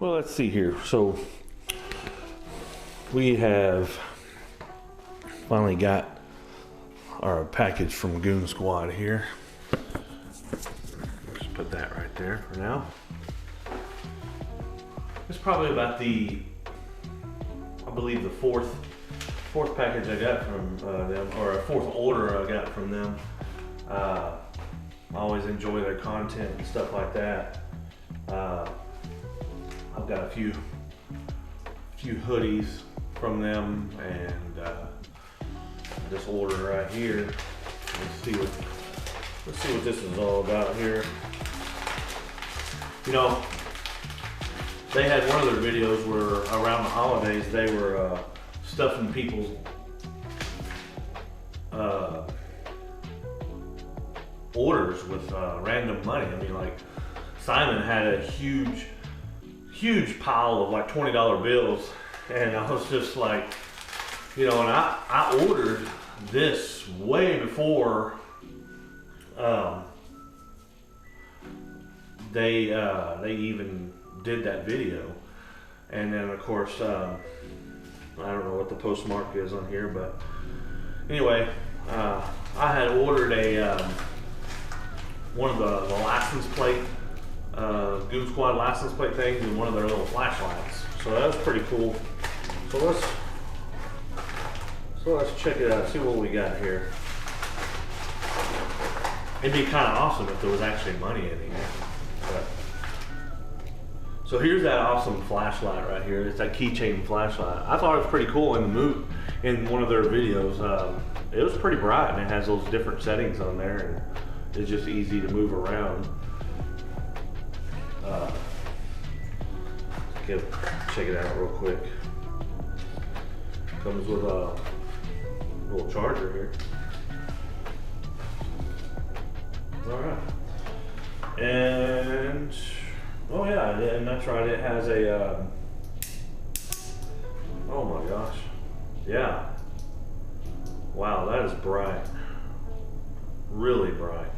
Well, let's see here. So we have finally got our package from Goonzquad here. Just put that right there for now. It's probably about the, I believe the fourth package I got from them, or a fourth order I got from them. I always enjoy their content and stuff like that. I've got a few hoodies from them, and this order right here. Let's see what this is all about here. You know, they had one of their videos where around the holidays they were stuffing people's orders with random money. I mean, like Simon had a huge pile of like $20 bills, and I was just like, you know, and I ordered this way before they even did that video. And then of course I don't know what the postmark is on here, but anyway, I had ordered a one of the license plate Goonzquad license plate things and one of their little flashlights. So that was pretty cool. So let's check it out, see what we got here. It'd be kind of awesome if there was actually money in here. But, so here's that awesome flashlight right here. It's that keychain flashlight. I thought it was pretty cool in one of their videos. It was pretty bright, and it has those different settings on there, and it's just easy to move around. Check it out real quick. Comes with a little charger here. All right. And oh yeah, and that's right. It has a. Oh my gosh. Yeah. Wow, that is bright. Really bright.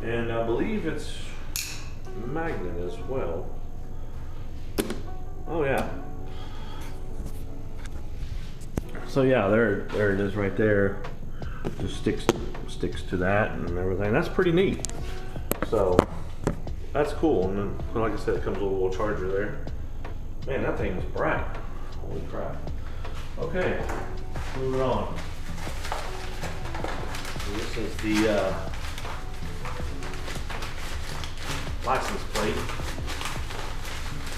And I believe it's magnet as well. Oh yeah. So yeah, there it is right there. Just sticks to that and everything. That's pretty neat. So that's cool. And then, like I said, it comes with a little charger there. Man, that thing is bright. Holy crap. Okay, moving on. So this is the license plate.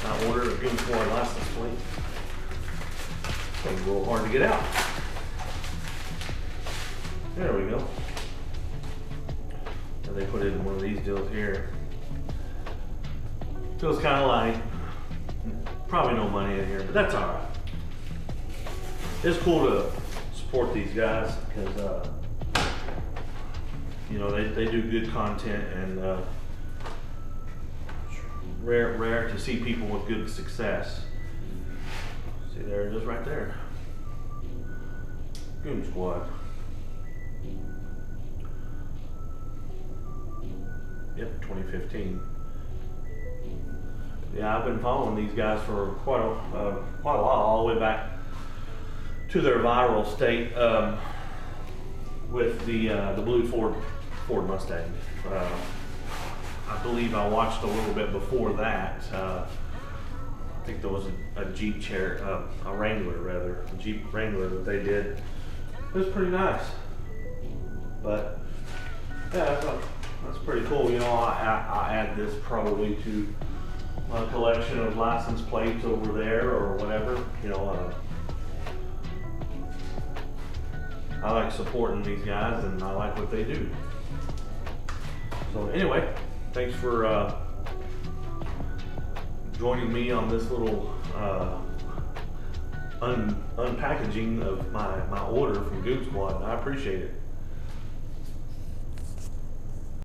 I ordered a Goonzquad license plate. It's a little hard to get out. There we go. And they put it in one of these deals here. Feels kind of light. Probably no money in here, but that's all right. It's cool to support these guys because you know, they do good content, and rare to see people with good success. See, there it is right there. Goonzquad. Yep, 2015. Yeah, I've been following these guys for quite a while, all the way back to their viral state with the blue Ford Mustang. I believe I watched a little bit before that. I think there was a Jeep a Wrangler rather, a Jeep Wrangler that they did. It was pretty nice. But yeah, I thought that's pretty cool. You know, I add this probably to a collection of license plates over there or whatever. You know, I like supporting these guys, and I like what they do. So anyway, thanks for joining me on this little unpackaging of my order from Goonzquad. I appreciate it.